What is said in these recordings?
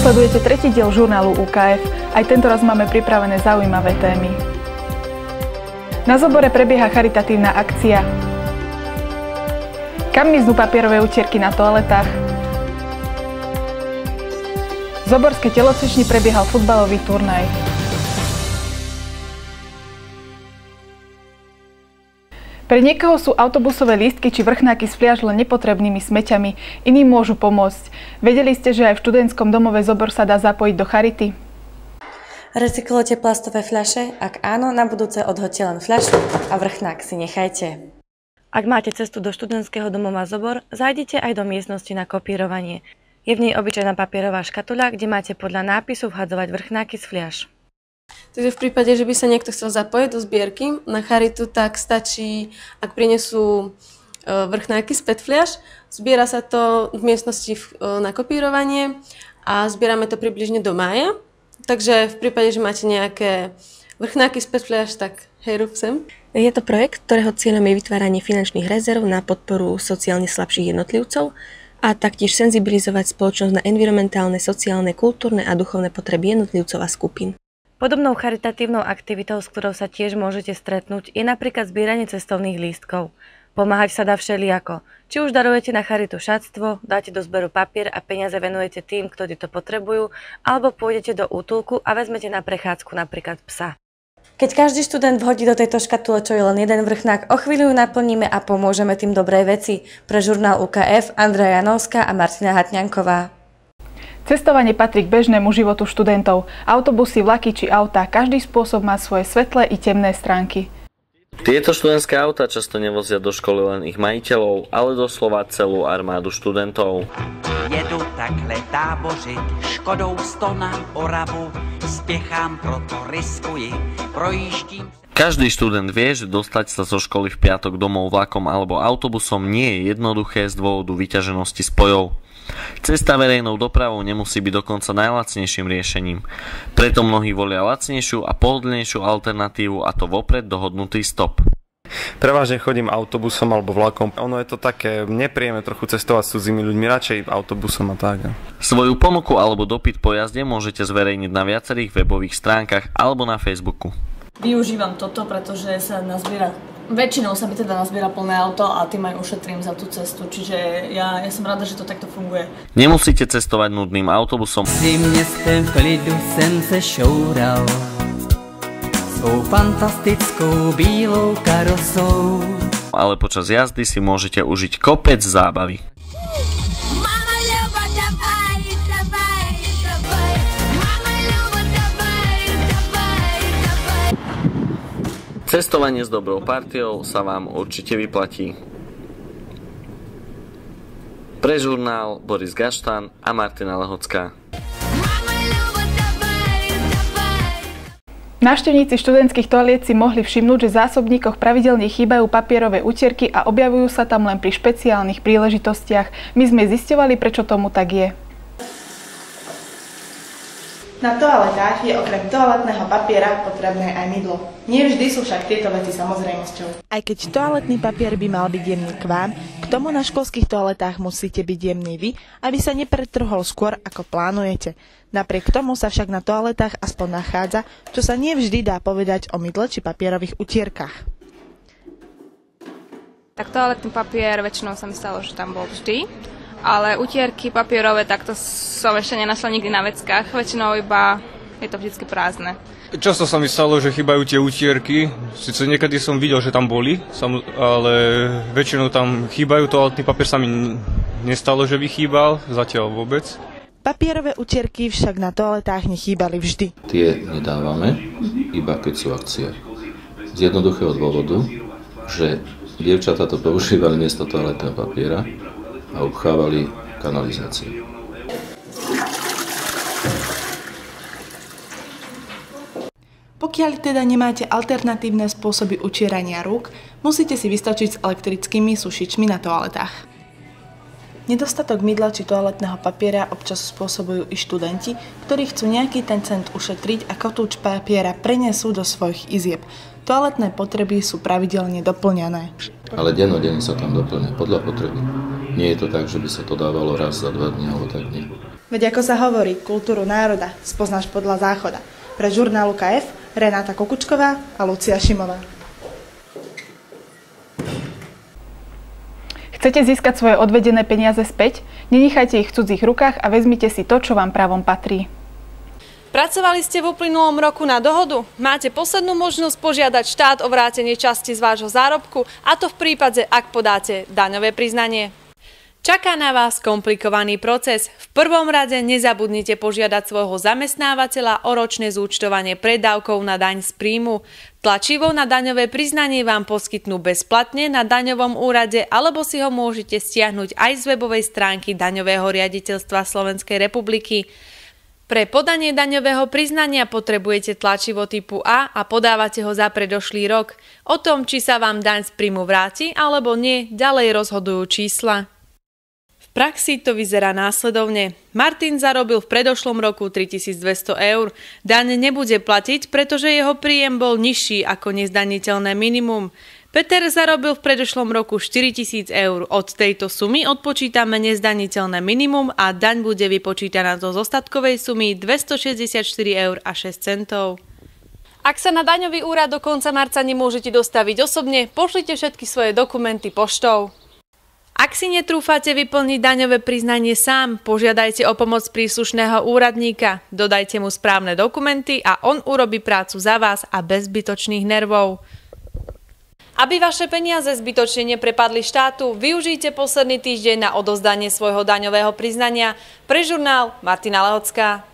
Sledujete tretí diel žurnálu UKF. Aj tento raz máme pripravené zaujímavé témy. Na Zobore prebieha charitatívna akcia. Kam miznú papierové utierky na toaletách? V Zoborskej telocvični prebiehal futbalový turnaj. Pre niekoho sú autobusové lístky či vrchnáky z fliaž len nepotrebnými smeťami, iní môžu pomôcť. Vedeli ste, že aj v študentskom domove Zobor sa dá zapojiť do charity? Recyklujete plastové fľaše? Ak áno, na budúce odhoďte len fľašu a vrchnák si nechajte. Ak máte cestu do študentského domova Zobor, zajdite aj do miestnosti na kopírovanie. Je v nej obyčajná papierová škatuľa, kde máte podľa nápisu vhadzovať vrchnáky z fliaš. Takže v prípade, že by sa niekto chcel zapojiť do zbierky na charitu, tak stačí, ak prinesú vrchnáky z PET fliaš, zbiera sa to v miestnosti na kopírovanie a zbierame to približne do mája. Takže v prípade, že máte nejaké vrchnáky z PET fliaš, tak hej, rúb sem. Je to projekt, ktorého cieľom je vytváranie finančných rezerv na podporu sociálne slabších jednotlivcov a taktiež senzibilizovať spoločnosť na environmentálne, sociálne, kultúrne a duchovné potreby jednotlivcov a skupín. Podobnou charitatívnou aktivitou, s ktorou sa tiež môžete stretnúť, je napríklad zbieranie cestovných lístkov. Pomáhať sa dá všelijako. Či už darujete na charitu šatstvo, dáte do zberu papier a peniaze venujete tým, ktorí to potrebujú, alebo pôjdete do útulku a vezmete na prechádzku napríklad psa. Keď každý študent vhodí do tejto škatule čo je len jeden vrchnák, o chvíľu ju naplníme a pomôžeme tým dobrej veci. Pre žurnál UKF Andrea Janovská a Martina Hatňanková. Cestovanie patrí k bežnému životu študentov. Autobusy, vlaky či autá, každý spôsob má svoje svetlé i temné stránky. Tieto študentské autá často nevozia do školy len ich majiteľov, ale doslova celú armádu študentov. Jedu takhle tábořit, Škodou 100 na Oravu, spěchám, proto riskuji, projíždím. Každý študent vie, že dostať sa zo školy v piatok domov vlakom alebo autobusom nie je jednoduché z dôvodu vyťaženosti spojov. Cesta verejnou dopravou nemusí byť dokonca najlacnejším riešením. Preto mnohí volia lacnejšiu a pohodlnejšiu alternatívu, a to vopred dohodnutý stop. Prevažne chodím autobusom alebo vlakom. Ono je to také nepríjemné trochu cestovať s cudzými ľuďmi, radšej autobusom a tak. Svoju ponuku alebo dopyt po jazde môžete zverejniť na viacerých webových stránkach alebo na Facebooku. Využívam toto, pretože sa nazbiera, väčšinou sa mi teda nazbiera plné auto a tým aj ušetrím za tú cestu, čiže ja som rada, že to takto funguje. Nemusíte cestovať nudným autobusom. Si městem v klidu jsem se šoural svou fantastickou bílou karosou. Ale počas jazdy si môžete užiť kopec zábavy. Cestovanie s dobrou partiou sa vám určite vyplatí. Pre žurnál Boris Gaštan a Martina Lehocká. Návštevníci študentských toaliet si mohli všimnúť, že v zásobníkoch pravidelne chýbajú papierové utierky a objavujú sa tam len pri špeciálnych príležitostiach. My sme zisťovali, prečo tomu tak je. Na toaletách je okrem toaletného papiera potrebné aj mydlo. Nie vždy sú však tieto veci samozrejmosťou. Aj keď toaletný papier by mal byť jemný k vám, k tomu na školských toaletách musíte byť jemný vy, aby sa nepretrhol skôr, ako plánujete. Napriek tomu sa však na toaletách aspoň nachádza, čo sa nevždy dá povedať o mydle či papierových utierkach. Tak toaletný papier väčšinou sa mi stalo, že tam bol vždy. Ale utierky papierové, tak to som ešte nenašla nikdy na veckách. Väčšinou iba je to vždycky prázdne. Často sa mi stalo, že chýbajú tie utierky. Sice niekedy som videl, že tam boli, ale väčšinou tam chýbajú. Toaletný papier sa mi nestalo, že by chýbal, zatiaľ vôbec. Papierové utierky však na toaletách nechýbali vždy. Tie nedávame, iba keď sú akcie. Z jednoduchého dôvodu, že dievčatá to používali miesto toaletného papiera a obchávali kanalizáciu. Pokiaľ teda nemáte alternatívne spôsoby utierania rúk, musíte si vystačiť s elektrickými sušičmi na toaletách. Nedostatok mydla či toaletného papiera občas spôsobujú i študenti, ktorí chcú nejaký ten cent ušetriť a kotúč papiera prenesú do svojich izieb. Toaletné potreby sú pravidelne doplňané. Ale dennodenne sa tam doplňa podľa potreby. Nie je to tak, že by sa to dávalo raz za 2 dní, alebo tak nie. Veď ako sa hovorí, kultúru národa spoznáš podľa záchoda. Pre žurnál UKF Renáta Kokučková a Lucia Šimová. Chcete získať svoje odvedené peniaze späť? Nenechajte ich v cudzích rukách a vezmite si to, čo vám právom patrí. Pracovali ste v uplynulom roku na dohodu? Máte poslednú možnosť požiadať štát o vrátenie časti z vášho zárobku, a to v prípade, ak podáte daňové priznanie. Čaká na vás komplikovaný proces. V prvom rade nezabudnite požiadať svojho zamestnávateľa o ročné zúčtovanie predávkov na daň z príjmu. Tlačivo na daňové priznanie vám poskytnú bezplatne na daňovom úrade, alebo si ho môžete stiahnuť aj z webovej stránky Daňového riaditeľstva Slovenskej republiky. Pre podanie daňového priznania potrebujete tlačivo typu A a podávate ho za predošlý rok. O tom, či sa vám daň z príjmu vráti alebo nie, ďalej rozhodujú čísla. V praxi to vyzerá následovne. Martin zarobil v predošlom roku 3200 eur. Daň nebude platiť, pretože jeho príjem bol nižší ako nezdaniteľné minimum. Peter zarobil v predošlom roku 4000 eur. Od tejto sumy odpočítame nezdaniteľné minimum a daň bude vypočítaná zo zostatkovej sumy 264 eur a 6 centov. Ak sa na daňový úrad do konca marca nemôžete dostaviť osobne, pošlite všetky svoje dokumenty poštou. Ak si netrúfate vyplniť daňové priznanie sám, požiadajte o pomoc príslušného úradníka, dodajte mu správne dokumenty a on urobí prácu za vás a bez zbytočných nervov. Aby vaše peniaze zbytočne neprepadli štátu, využite posledný týždeň na odozdanie svojho daňového priznania. Pre žurnál Martina Lehocká.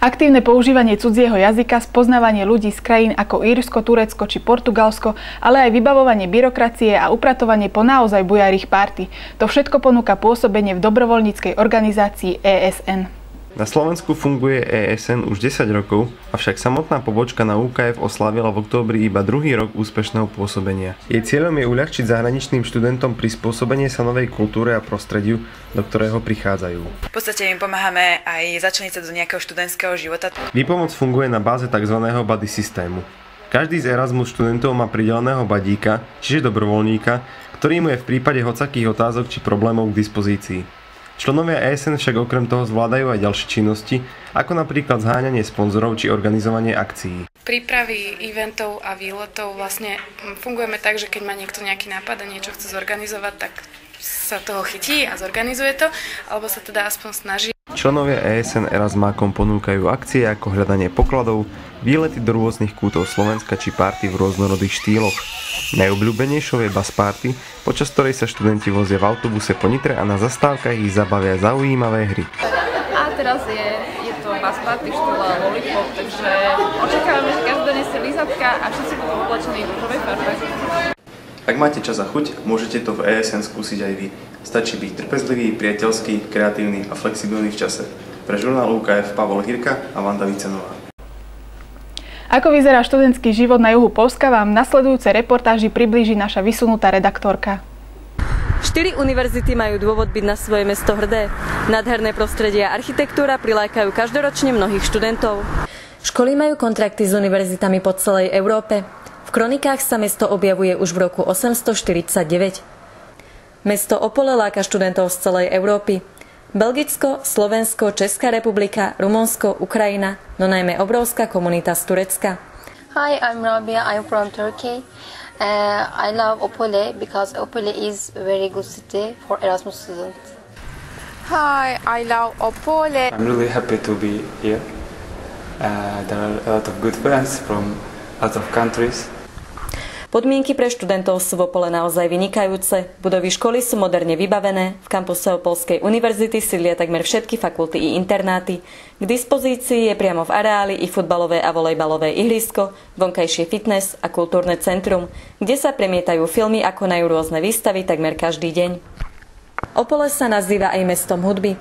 Aktívne používanie cudzieho jazyka, spoznávanie ľudí z krajín ako Írsko, Turecko či Portugalsko, ale aj vybavovanie byrokracie a upratovanie po naozaj bujarých párty. To všetko ponúka pôsobenie v dobrovoľníckej organizácii ESN. Na Slovensku funguje ESN už 10 rokov, avšak samotná pobočka na UKF oslávila v októbri iba druhý rok úspešného pôsobenia. Jej cieľom je uľahčiť zahraničným študentom prispôsobenie sa novej kultúre a prostrediu, do ktorého prichádzajú. V podstate im pomáhame aj začleniť sa do nejakého študentského života. Výpomoc funguje na báze tzv. Buddy systému. Každý z Erasmus študentov má prideleného badíka, čiže dobrovoľníka, ktorý mu je v prípade hocakých otázok či problémov k dispozícii. Členovia ESN však okrem toho zvládajú aj ďalšie činnosti, ako napríklad zháňanie sponzorov či organizovanie akcií. Prípravy eventov a výletov vlastne fungujeme tak, že keď má niekto nejaký nápad a niečo chce zorganizovať, tak sa toho chytí a zorganizuje to, alebo sa teda aspoň snaží. Členovia ESN Erasmákom ponúkajú akcie ako hľadanie pokladov, výlety do rôznych kútov Slovenska či party v rôznorodých štýloch. Najobľúbenejšou je bus party, počas ktorej sa študenti vozia v autobuse po Nitre a na zastávkach ich zabavia zaujímavé hry. A teraz je to bus party štýla Lollipop, takže očakávame, že každý donesie lízatka a všetci budú oblečení v rúžovej farbe. Ak máte čas a chuť, môžete to v ESN skúsiť aj vy. Stačí byť trpezlivý, priateľský, kreatívny a flexibilný v čase. Pre žurnál UKF Pavol Hirka a Vanda Vicenová. Ako vyzerá študentský život na juhu Poľska, vám v nasledujúcej reportáži priblíži naša vysunutá redaktorka. 4 univerzity majú dôvod byť na svoje mesto hrdé. Nádherné prostredie a architektúra prilákajú každoročne mnohých študentov. Školy majú kontrakty s univerzitami po celej Európe. V kronikách sa mesto objavuje už v roku 849. Mesto Opole láka študentov z celej Európy. Belgicko, Slovensko, Česká republika, Rumunsko, Ukrajina, no najmä obrovská komunita z Turecka. Hi, I'm Rabia. I'm from Turkey. I love Opole because Opole is a very good city for Erasmus students. Hi, I love Opole. I'm really happy to be here. There are a lot of good friends from a lot of countries. Podmienky pre študentov sú v Opole naozaj vynikajúce. Budovy školy sú moderne vybavené, v kampuse Opolskej univerzity sídlia takmer všetky fakulty i internáty. K dispozícii je priamo v areáli i futbalové a volejbalové ihrisko, vonkajšie fitness a kultúrne centrum, kde sa premietajú filmy a konajú rôzne výstavy takmer každý deň. Opole sa nazýva aj mestom hudby.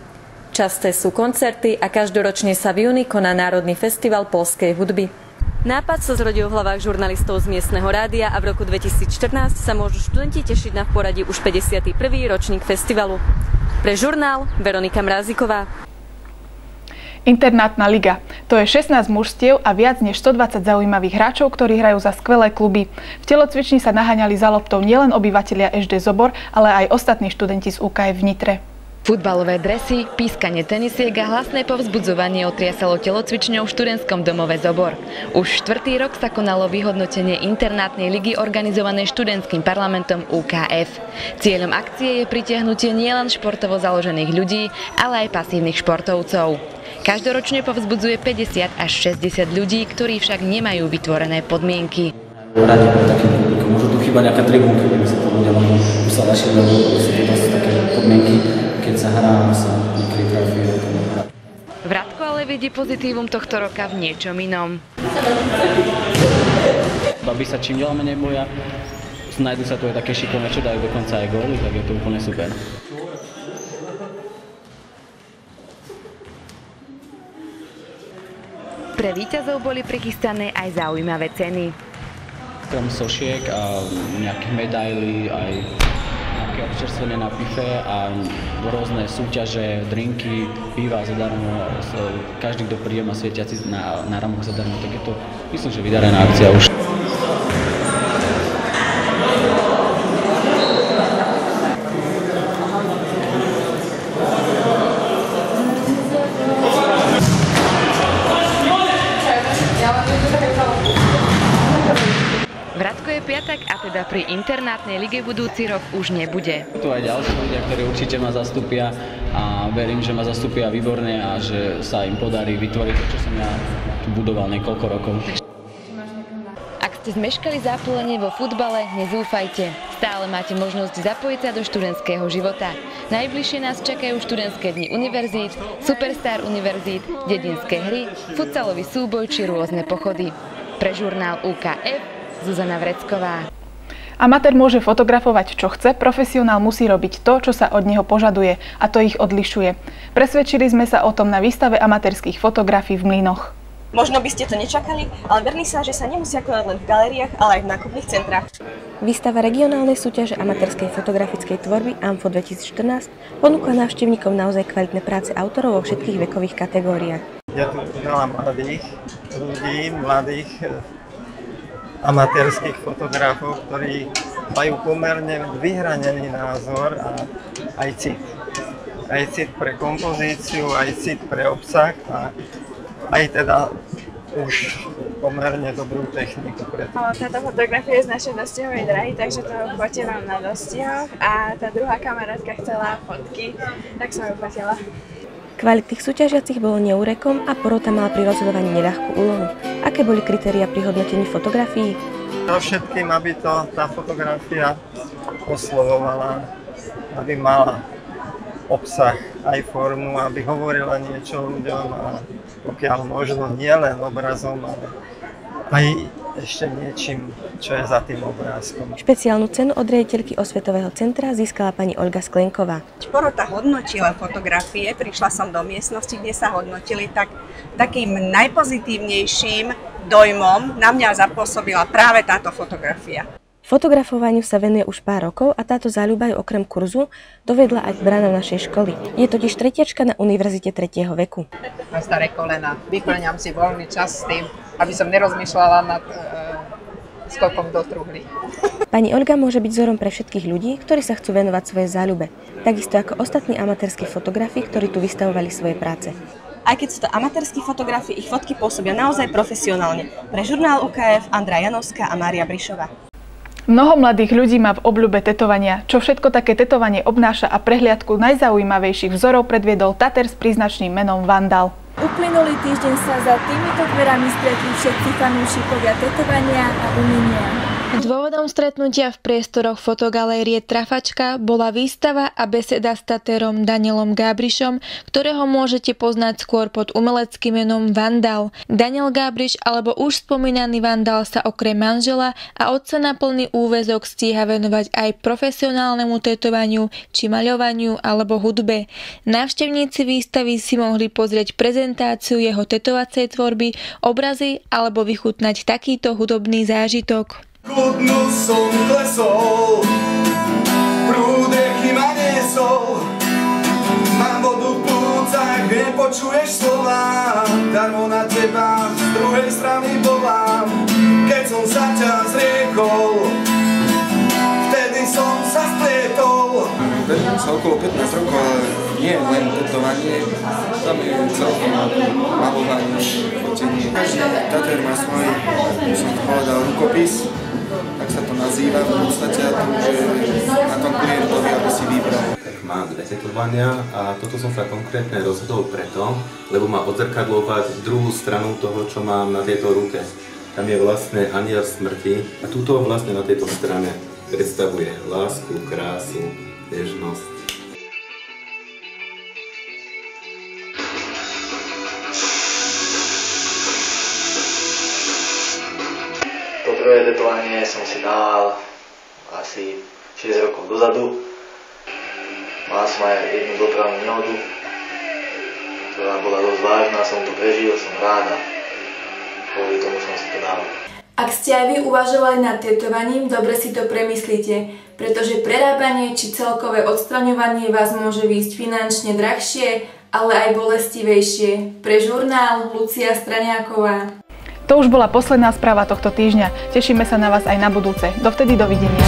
Časté sú koncerty a každoročne sa v júni koná Národný festival poľskej hudby. Nápad sa zrodil v hlavách žurnalistov z miestneho rádia a v roku 2014 sa môžu študenti tešiť na v poradí už 51. ročník festivalu. Pre žurnál Veronika Mráziková. Internátna liga. To je 16 mužstiev a viac než 120 zaujímavých hráčov, ktorí hrajú za skvelé kluby. V telocvični sa naháňali za loptou nielen obyvatelia SD Zobor, ale aj ostatní študenti z UKF v Nitre. Futbalové dresy, pískanie tenisiek a hlasné povzbudzovanie otriasalo telocvičňou v študentskom domove Zobor. Už 4. rok sa konalo vyhodnotenie internátnej ligy organizované študentským parlamentom UKF. Cieľom akcie je pritiahnutie nielen športovo založených ľudí, ale aj pasívnych športovcov. Každoročne povzbudzuje 50 až 60 ľudí, ktorí však nemajú vytvorené podmienky. Radi pre takým publikom. Môžu tu chýbať nejaká tribúnka, keby sa to ľudia možno usalašili, lebo sú to dosť také podmienky, keď sa hrá, sa niekedy trafí. Vratko ale vidí pozitívum tohto roka v niečom inom. Babi sa čím ďalej menej boja, nájdu sa tu aj také šikovné, čo dajú dokonca aj góly, tak je to úplne super. Pre víťazov boli prichystané aj zaujímavé ceny. Krom sošiek a nejakých medailí, aj nejaké občerstvenie na pife a rôzne súťaže, drinky, piva zadarmo. Každý, kto príde má svietiaci na ramok zadarmo, tak je to, myslím, že vydarená akcia už. Vratko je piatak a teda pri internátnej lige budúci rok už nebude. Tu aj ďalší ľudia, ktorí určite ma zastúpia a verím, že ma zastúpia výborne a že sa im podarí vytvoriť to, čo som ja tu budoval niekoľko rokov. Ak ste zmeškali zápolenie vo futbale, nezúfajte. Stále máte možnosť zapojiť sa do študentského života. Najbližšie nás čakajú študentské dni univerzít, Superstar univerzít, dedinské hry, futsalový súboj či rôzne pochody. Pre žurnál UKF Zuzana Vrecková. Amatér môže fotografovať čo chce, profesionál musí robiť to, čo sa od neho požaduje, a to ich odlišuje. Presvedčili sme sa o tom na výstave amatérskych fotografií v Mlynoch. Možno by ste to nečakali, ale verní sa, že sa nemusia konať len v galériách, ale aj v nákupných centrách. Výstava regionálnej súťaže amatérskej fotografickej tvorby AMFO 2014 ponúkla návštevníkom naozaj kvalitné práce autorov vo všetkých vekových kategóriách. Ja tu veľa mladých ľudí, mladých amatérskych fotografov, ktorí majú pomerne vyhranený názor a aj cit. Aj cit pre kompozíciu, aj cit pre obsah a aj teda už pomerne dobrú techniku. Táto fotografia je z našej dostihovej drahy, takže to fotím na dostihoch a tá druhá kamarátka chcela fotky, tak som ju fotila. Kvalitných súťažiacich bolo neúrekom a porota mala pri rozhodovaní neľahkú úlohu. Aké boli kritériá pri hodnotení fotografií? Pro všetkým, aby to tá fotografia oslovovala, aby mala obsah, aj formu, aby hovorila niečo ľuďom a pokiaľ možno nielen obrazom, ale aj ešte niečím, čo je za tým obrázkom. Špeciálnu cenu od riaditeľky Osvetového centra získala pani Olga Sklenková. Porota hodnotila fotografie, prišla som do miestnosti, kde sa hodnotili, takým najpozitívnejším dojmom na mňa zapôsobila práve táto fotografia. Fotografovaniu sa venuje už pár rokov a táto záľuba ju okrem kurzu dovedla aj k branám našej školy. Je totiž tretiačka na univerzite 3. veku. Na staré kolena. Vyplňam si voľný čas s tým, aby som nerozmýšľala nad skokom do truhly. Pani Olga môže byť vzorom pre všetkých ľudí, ktorí sa chcú venovať svojej záľube. Takisto ako ostatní amatérski fotografi, ktorí tu vystavovali svoje práce. Aj keď sú to amatérski fotografi, ich fotky pôsobia naozaj profesionálne. Pre žurnál UKF Andrea Janovská a Mária Brišová. Mnoho mladých ľudí má v obľúbe tetovania. Čo všetko také tetovanie obnáša a prehliadku najzaujímavejších vzorov predviedol Tater s príznačným menom Vandal. Uplynulý týždeň sa za týmito dverami stretli všetci fanúšikovia tetovania a umenia. Dôvodom stretnutia v priestoroch fotogalérie Trafačka bola výstava a beseda s Taterom Danielom Gábrišom, ktorého môžete poznať skôr pod umeleckým menom Vandal. Daniel Gábriš alebo už spomínaný Vandal sa okrem manžela a otca na plný úväzok stíha venovať aj profesionálnemu tetovaniu či maľovaniu alebo hudbe. Návštevníci výstavy si mohli pozrieť prezentáciu jeho tetovacej tvorby, obrazy alebo vychutnať takýto hudobný zážitok. Kudnú som klesol, prúdek ma niesol, mám vodu v plúcach, nepočuješ slova, darmo na teba z druhej strany volám. Keď som sa ťa zriekol, vtedy som sa splietol. Venujem sa okolo 15 rokov, ale nie len tetovanie, tam je celkom malovanie, fotenie. Každý tatér má svoj, som to povedal, rukopis, tak sa to nazýva v podstate, a to už je na tom klientovi, aby si vybral. Mám dve tetovania a toto som sa konkrétne rozhodol preto, lebo má odzrkadľovať druhú stranu toho, čo mám na tejto ruke. Tam je vlastne anjel smrti a túto vlastne na tejto strane predstavuje lásku, krásu, nežnosť. To prvé tetovanie som si dal asi 6 rokov dozadu. Mal som aj jednu dopravnú nehodu, ktorá bola dosť vážna, som to prežil, som rád a kvôli tomu som si to dal. Ak ste aj vy uvažovali nad tetovaním, dobre si to premyslite, pretože prerábanie či celkové odstraňovanie vás môže výjsť finančne drahšie, ale aj bolestivejšie. Pre žurnál Lucia Straniáková. To už bola posledná správa tohto týždňa. Tešíme sa na vás aj na budúce. Dovtedy dovidenia.